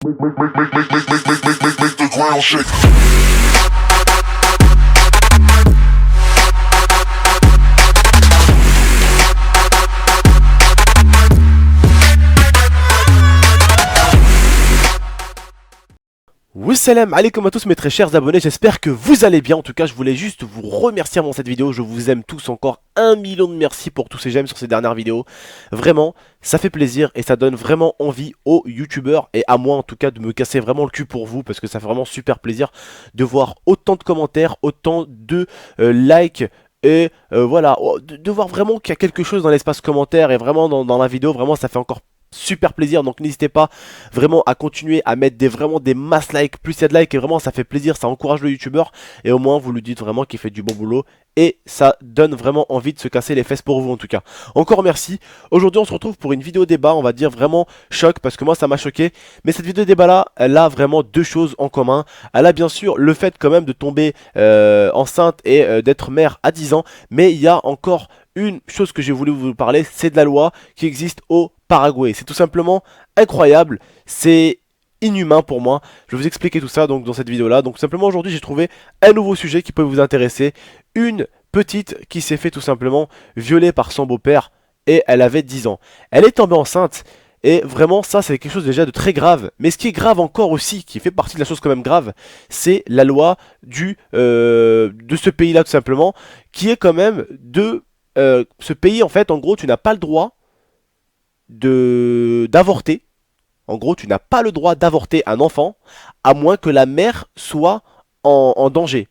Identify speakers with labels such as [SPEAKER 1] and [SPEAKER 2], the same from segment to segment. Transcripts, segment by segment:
[SPEAKER 1] Make the ground shake.
[SPEAKER 2] Salam alaikum à tous mes très chers abonnés, j'espère que vous allez bien. En tout cas je voulais juste vous remercier avant cette vidéo. Je vous aime tous encore 1 million de merci pour tous ces j'aime sur ces dernières vidéos. Vraiment ça fait plaisir et ça donne vraiment envie aux youtubeurs et à moi en tout cas de me casser vraiment le cul pour vous, parce que ça fait vraiment super plaisir de voir autant de commentaires, autant de likes. Et voilà, de voir vraiment qu'il y a quelque chose dans l'espace commentaire et vraiment dans la vidéo, vraiment ça fait encore super plaisir. Donc n'hésitez pas vraiment à continuer à mettre vraiment des masses likes, plus il y a de likes et vraiment ça fait plaisir, ça encourage le youtubeur et au moins vous lui dites vraiment qu'il fait du bon boulot et ça donne vraiment envie de se casser les fesses pour vous en tout cas. Encore merci. Aujourd'hui on se retrouve pour une vidéo débat, on va dire vraiment choc parce que moi ça m'a choqué, mais cette vidéo débat là elle a vraiment deux choses en commun. Elle a bien sûr le fait quand même de tomber enceinte et d'être mère à 10 ans, mais il y a encore une chose que j'ai voulu vous parler, c'est de la loi qui existe au Paraguay. C'est tout simplement incroyable, c'est inhumain pour moi. Je vais vous expliquer tout ça donc dans cette vidéo là. Donc tout simplement aujourd'hui j'ai trouvé un nouveau sujet qui peut vous intéresser. Une petite qui s'est fait tout simplement violer par son beau-père et elle avait 10 ans. Elle est tombée enceinte. Et vraiment ça c'est quelque chose déjà de très grave. Mais ce qui est grave encore aussi, qui fait partie de la chose quand même grave, c'est la loi de ce pays là tout simplement, qui est quand même de ce pays en fait. En gros tu n'as pas le droit d'avorter. En gros tu n'as pas le droit d'avorter un enfant à moins que la mère soit en danger.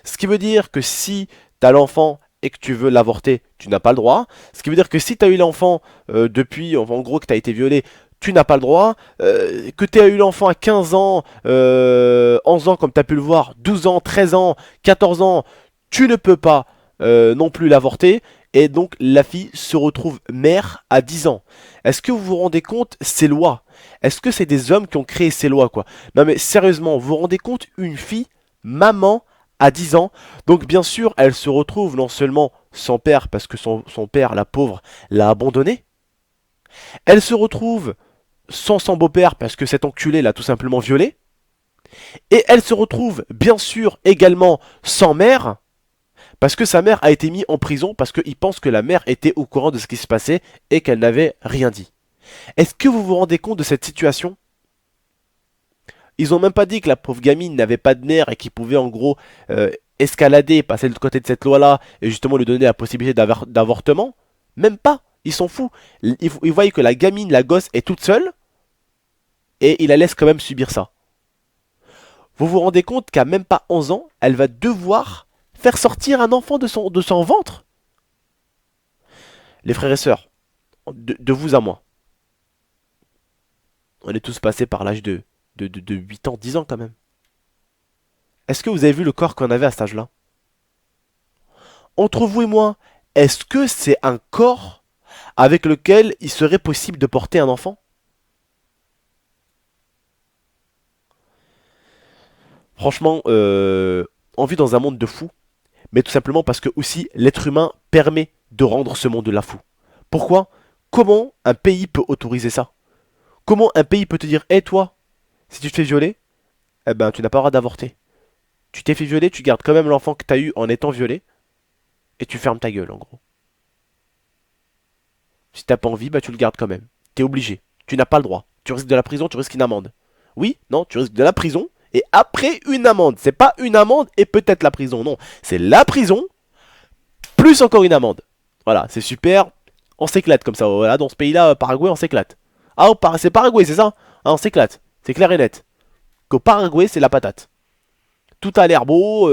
[SPEAKER 2] Ce qui veut dire que si tu as l'enfant et que tu veux l'avorter, tu n'as pas le droit. Ce qui veut dire que si tu as eu l'enfant depuis, en gros que tu as été violé, tu n'as pas le droit. Que tu as eu l'enfant à 15 ans, 11 ans comme tu as pu le voir, 12 ans, 13 ans, 14 ans, tu ne peux pas non plus l'avorter. Et donc la fille se retrouve mère à 10 ans. Est-ce que vous vous rendez compte ces lois? Est-ce que c'est des hommes qui ont créé ces lois quoi? Non mais sérieusement, vous vous rendez compte, une fille, maman à 10 ans. Donc bien sûr elle se retrouve non seulement sans père parce que son père, la pauvre, l'a abandonnée. Elle se retrouve sans son beau-père parce que cet enculé l'a tout simplement violée. Et elle se retrouve bien sûr également sans mère, parce que sa mère a été mise en prison parce qu'il pense que la mère était au courant de ce qui se passait et qu'elle n'avait rien dit. Est-ce que vous vous rendez compte de cette situation? Ils ont même pas dit que la pauvre gamine n'avait pas de nerfs et qu'il pouvait en gros escalader, passer de côté de cette loi-là et justement lui donner la possibilité d'avortement. Même pas, ils s'en foutent. Ils voient que la gamine, la gosse, est toute seule et ils la laissent quand même subir ça. Vous vous rendez compte qu'à même pas 11 ans, elle va devoir faire sortir un enfant de son ventre? Les frères et sœurs, de vous à moi, on est tous passés par l'âge de 8 ans, 10 ans quand même. Est-ce que vous avez vu le corps qu'on avait à cet âge-là? Entre vous et moi, est-ce que c'est un corps avec lequel il serait possible de porter un enfant? Franchement, on vit dans un monde de fous, mais tout simplement parce que aussi l'être humain permet de rendre ce monde-là fou. Pourquoi? Comment un pays peut autoriser ça? Comment un pays peut te dire, hé toi, si tu te fais violer, eh ben tu n'as pas le droit d'avorter. Tu t'es fait violer, tu gardes quand même l'enfant que tu as eu en étant violé, et tu fermes ta gueule en gros. Si t'as pas envie, bah tu le gardes quand même. T'es obligé. Tu n'as pas le droit. Tu risques de la prison, tu risques une amende. Oui, non, tu risques de la prison, et après une amende. C'est pas une amende et peut-être la prison, non. C'est la prison, plus encore une amende. Voilà, c'est super. On s'éclate comme ça. Voilà, dans ce pays-là, Paraguay, on s'éclate. Ah, c'est Paraguay, c'est ça? Ah, on s'éclate. C'est clair et net. Qu'au Paraguay, c'est la patate. Tout a l'air beau,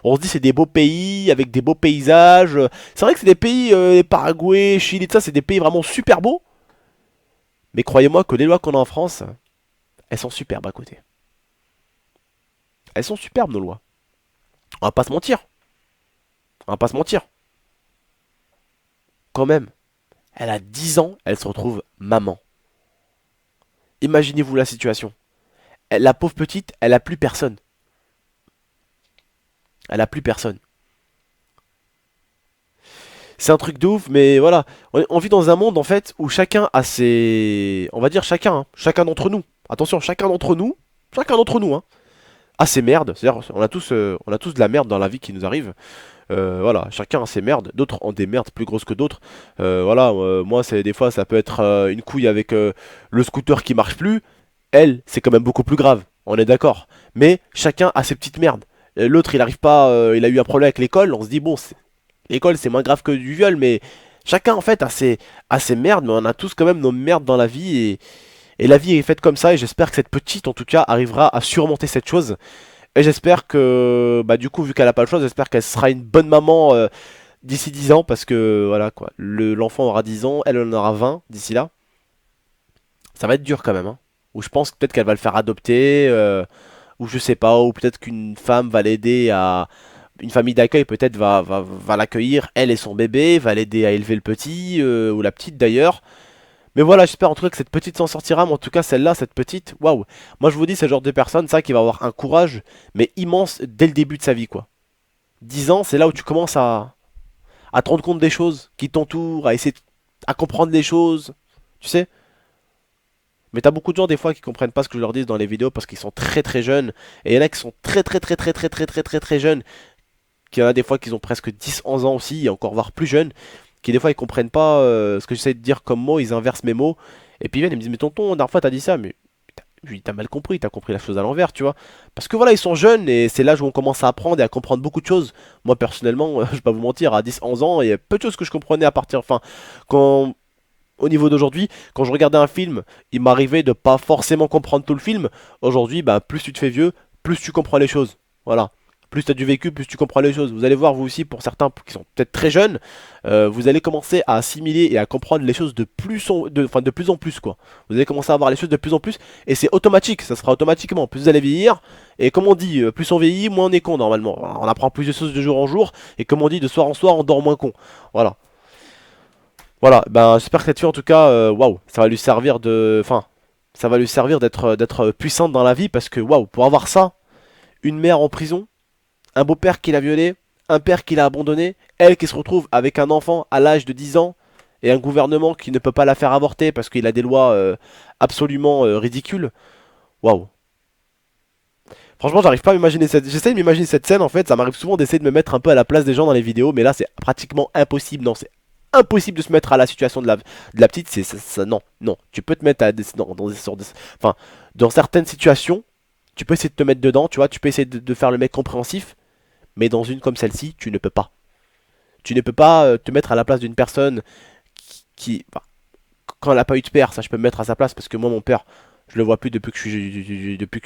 [SPEAKER 2] on se dit c'est des beaux pays avec des beaux paysages. C'est vrai que c'est des pays, Paraguay, Chili, tout ça, c'est des pays vraiment super beaux. Mais croyez-moi que les lois qu'on a en France, elles sont superbes à côté. Elles sont superbes nos lois. On va pas se mentir. On va pas se mentir. Quand même, elle a 10 ans, elle se retrouve maman. Imaginez-vous la situation. La pauvre petite, elle a plus personne. Elle a plus personne. C'est un truc de ouf, mais voilà. On vit dans un monde en fait où chacun a ses... On va dire chacun, hein, chacun d'entre nous. Attention, chacun d'entre nous, hein, a ses merdes. C'est-à-dire, on a tous de la merde dans la vie qui nous arrive. Voilà, chacun a ses merdes. D'autres ont des merdes plus grosses que d'autres. Voilà, moi, c'est des fois, ça peut être une couille avec le scooter qui marche plus. Elle, c'est quand même beaucoup plus grave. On est d'accord. Mais chacun a ses petites merdes. L'autre, il arrive pas, il a eu un problème avec l'école. On se dit, bon, l'école, c'est moins grave que du viol, mais chacun, en fait, a ses merdes. Mais on a tous quand même nos merdes dans la vie. Et la vie est faite comme ça. Et j'espère que cette petite, en tout cas, arrivera à surmonter cette chose. Et j'espère que, bah, du coup, vu qu'elle a pas le choix, j'espère qu'elle sera une bonne maman d'ici 10 ans. Parce que, voilà, quoi. L'enfant aura 10 ans, elle en aura 20 d'ici là. Ça va être dur quand même, hein. Ou je pense que peut-être qu'elle va le faire adopter. Ou je sais pas. Ou peut-être qu'une femme va l'aider à. Une famille d'accueil peut-être va l'accueillir, elle et son bébé, va l'aider à élever le petit, ou la petite d'ailleurs. Mais voilà, j'espère en tout cas que cette petite s'en sortira, mais en tout cas celle-là, cette petite, waouh. Moi je vous dis, c'est le genre de personne, ça, qui va avoir un courage, mais immense dès le début de sa vie, quoi. 10 ans, c'est là où tu commences à te rendre compte des choses qui t'entourent, à essayer à comprendre les choses, tu sais. Mais t'as beaucoup de gens des fois qui comprennent pas ce que je leur dis dans les vidéos parce qu'ils sont très très jeunes. Et il y en a qui sont très jeunes, qu'il y en a des fois qui ont presque 10-11 ans aussi, et encore voire plus jeunes, qui des fois ils comprennent pas ce que j'essaie de dire comme mots, ils inversent mes mots, et puis ils viennent et me disent mais tonton, la dernière fois t'as dit ça, mais t'as mal compris, t'as compris la chose à l'envers, tu vois. Parce que voilà, ils sont jeunes, et c'est l'âge où on commence à apprendre et à comprendre beaucoup de choses. Moi personnellement, je vais pas vous mentir, à 10-11 ans, il y a peu de choses que je comprenais à partir, enfin, quand... Au niveau d'aujourd'hui, quand je regardais un film, il m'arrivait de pas forcément comprendre tout le film. Aujourd'hui, bah, plus tu te fais vieux, plus tu comprends les choses. Voilà. Plus tu as du vécu, plus tu comprends les choses. Vous allez voir, vous aussi, pour certains qui sont peut-être très jeunes, vous allez commencer à assimiler et à comprendre les choses enfin, de plus en plus, quoi. Vous allez commencer à voir les choses de plus en plus, et c'est automatique, ça se fera automatiquement. Plus vous allez vieillir, et comme on dit, plus on vieillit, moins on est con normalement. On apprend plus de choses de jour en jour, et comme on dit, de soir en soir, on dort moins con. Voilà. Voilà, ben j'espère que cette fille en tout cas, waouh, ça va lui servir enfin, ça va lui servir d'être puissante dans la vie parce que waouh, pour avoir ça, une mère en prison, un beau-père qui l'a violée, un père qui l'a abandonné, elle qui se retrouve avec un enfant à l'âge de 10 ans et un gouvernement qui ne peut pas la faire avorter parce qu'il a des lois absolument ridicules. Waouh. Franchement, j'arrive pas à m'imaginer j'essaie de m'imaginer cette scène en fait, ça m'arrive souvent d'essayer de me mettre un peu à la place des gens dans les vidéos, mais là c'est pratiquement impossible. Non, c'est impossible de se mettre à la situation de la petite, non, non. Tu peux te mettre à enfin, dans certaines situations, tu peux essayer de te mettre dedans, tu vois, tu peux essayer de faire le mec compréhensif, mais dans une comme celle-ci, tu ne peux pas. Tu ne peux pas te mettre à la place d'une personne enfin, quand elle n'a pas eu de père, ça je peux me mettre à sa place parce que moi mon père, je le vois plus depuis que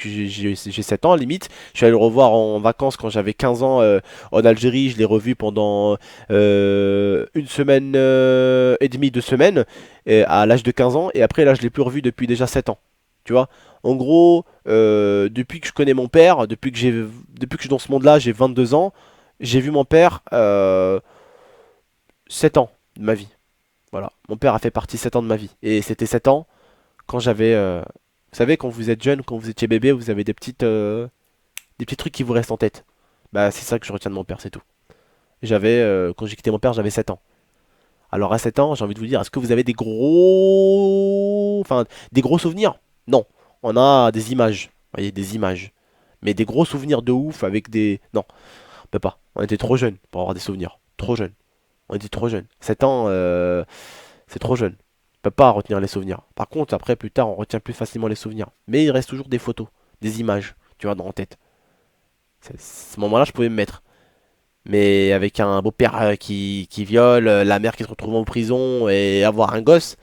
[SPEAKER 2] j'ai 7 ans limite. Je suis allé le revoir en vacances quand j'avais 15 ans en Algérie. Je l'ai revu pendant une semaine et demie, 2 semaines à l'âge de 15 ans. Et après là je l'ai plus revu depuis déjà 7 ans. Tu vois. En gros, depuis que je connais mon père, depuis que je suis dans ce monde-là, j'ai 22 ans. J'ai vu mon père 7 ans de ma vie. Voilà. Mon père a fait partie 7 ans de ma vie. Et c'était 7 ans quand j'avais... vous savez, quand vous êtes jeune, quand vous étiez bébé, vous avez des petits trucs qui vous restent en tête. Bah, c'est ça que je retiens de mon père, c'est tout. Quand j'ai quitté mon père, j'avais 7 ans. Alors à 7 ans, j'ai envie de vous dire, est-ce que vous avez enfin, des gros souvenirs? Non. On a des images. Vous voyez, des images. Mais des gros souvenirs de ouf avec des... Non, on peut pas. On était trop jeunes pour avoir des souvenirs. Trop jeunes. On était trop jeunes. 7 ans, c'est trop jeune. On peut pas retenir les souvenirs. Par contre, après, plus tard, on retient plus facilement les souvenirs. Mais il reste toujours des photos, des images, tu vois, dans la tête. Ce moment-là, je pouvais me mettre. Mais avec un beau-père qui viole, la mère qui se retrouve en prison et avoir un gosse,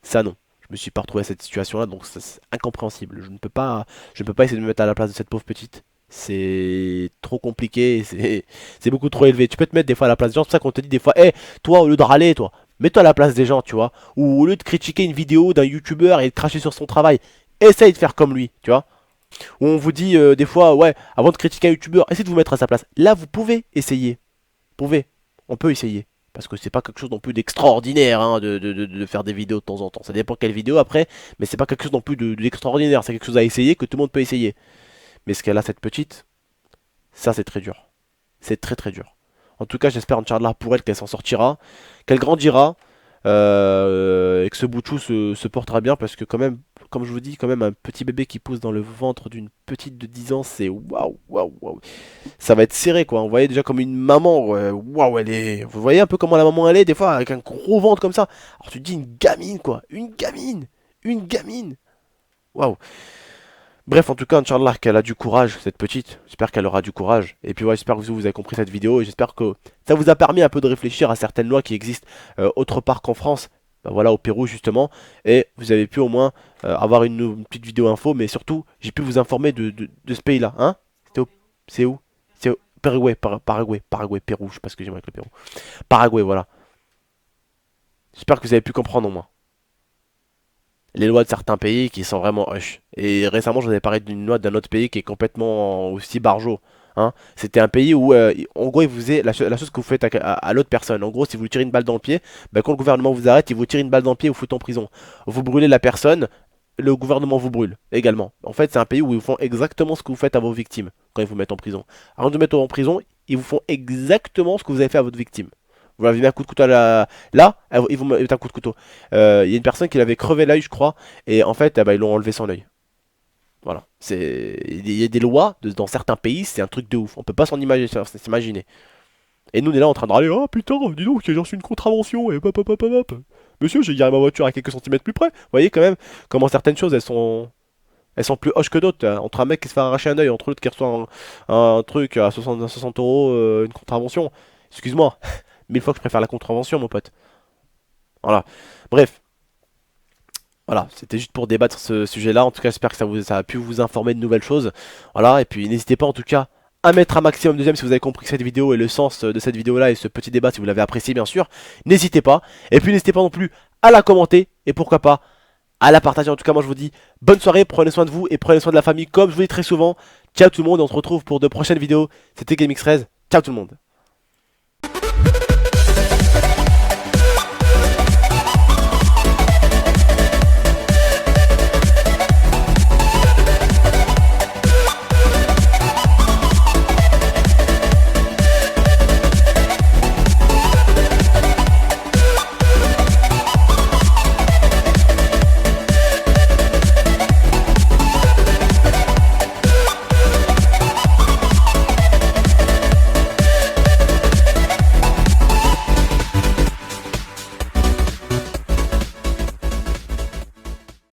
[SPEAKER 2] ça non. Je me suis pas retrouvé à cette situation-là, donc c'est incompréhensible. Je ne peux pas essayer de me mettre à la place de cette pauvre petite. C'est trop compliqué, c'est beaucoup trop élevé. Tu peux te mettre des fois à la place des gens, c'est pour ça qu'on te dit des fois, hé, toi, au lieu de râler, toi, mets-toi à la place des gens, tu vois. Ou au lieu de critiquer une vidéo d'un youtubeur et de cracher sur son travail, essaye de faire comme lui, tu vois. Où on vous dit des fois, ouais, avant de critiquer un youtubeur, essayez de vous mettre à sa place. Là, vous pouvez essayer. Vous pouvez. On peut essayer. Parce que c'est pas quelque chose non plus d'extraordinaire hein, de faire des vidéos de temps en temps. Ça dépend quelle vidéo après, mais c'est pas quelque chose non plus d'extraordinaire. C'est quelque chose à essayer que tout le monde peut essayer. Mais ce qu'elle a, cette petite, ça c'est très dur. C'est très très dur. En tout cas, j'espère, Inch'Allah, pour elle qu'elle s'en sortira, qu'elle grandira, et que ce bout de chou se portera bien, parce que quand même, comme je vous dis, quand même, un petit bébé qui pousse dans le ventre d'une petite de 10 ans, c'est waouh, waouh, waouh. Ça va être serré, quoi. On voyait déjà comme une maman, ouais, waouh, elle est. Vous voyez un peu comment la maman elle est, des fois, avec un gros ventre comme ça. Alors tu te dis une gamine, quoi. Une gamine. Une gamine. Waouh. Bref, en tout cas, Inch'Allah, qu'elle a du courage, cette petite. J'espère qu'elle aura du courage. Et puis, ouais, j'espère que vous avez compris cette vidéo. Et j'espère que ça vous a permis un peu de réfléchir à certaines lois qui existent autre part qu'en France. Ben voilà, au Pérou, justement. Et vous avez pu au moins avoir une petite vidéo info. Mais surtout, j'ai pu vous informer de ce pays-là. Hein? C'est où? C'est au Paraguay, Paraguay, Pérou. Je sais pas ce que j'aimerais avec le Pérou. Paraguay, voilà. J'espère que vous avez pu comprendre au moins les lois de certains pays qui sont vraiment hush. Et récemment, je vous avais parlé d'une loi d'un autre pays qui est complètement aussi barjot. Hein. C'était un pays où, en gros, il vous faisait la chose que vous faites à l'autre personne. En gros, si vous lui tirez une balle dans le pied, ben, quand le gouvernement vous arrête, il vous tire une balle dans le pied et vous fout en prison. Vous brûlez la personne, le gouvernement vous brûle également. En fait, c'est un pays où ils font exactement ce que vous faites à vos victimes quand ils vous mettent en prison. Avant de vous mettre en prison, ils vous font exactement ce que vous avez fait à votre victime. Vous l'avez mis un coup de couteau là, ils vont mettre un coup de couteau. Il y a une personne qui l'avait crevé l'œil, je crois, et en fait, bah, ils l'ont enlevé son œil. Voilà. Il y a des lois dans certains pays, c'est un truc de ouf. On peut pas s'imaginer. Et nous, on est là en train de râler. Oh putain, dis donc, j'ai reçu une contravention. Et hop, hop, hop, hop. Monsieur, j'ai garé ma voiture à quelques centimètres plus près. Vous voyez quand même comment certaines choses, elles sont plus hoches que d'autres. Entre un mec qui se fait arracher un œil, entre l'autre qui reçoit un truc à 60 euros, une contravention. Excuse-moi. Mille fois que je préfère la contravention, mon pote. Voilà. Bref. Voilà, c'était juste pour débattre ce sujet-là. En tout cas, j'espère que ça a pu vous informer de nouvelles choses. Voilà, et puis n'hésitez pas en tout cas à mettre un maximum de j'aime si vous avez compris cette vidéo et le sens de cette vidéo-là et ce petit débat si vous l'avez apprécié, bien sûr. N'hésitez pas. Et puis n'hésitez pas non plus à la commenter et pourquoi pas à la partager. En tout cas, moi je vous dis bonne soirée, prenez soin de vous et prenez soin de la famille comme je vous dis très souvent. Ciao tout le monde, on se retrouve pour de prochaines vidéos. C'était GameX13. Ciao tout le monde.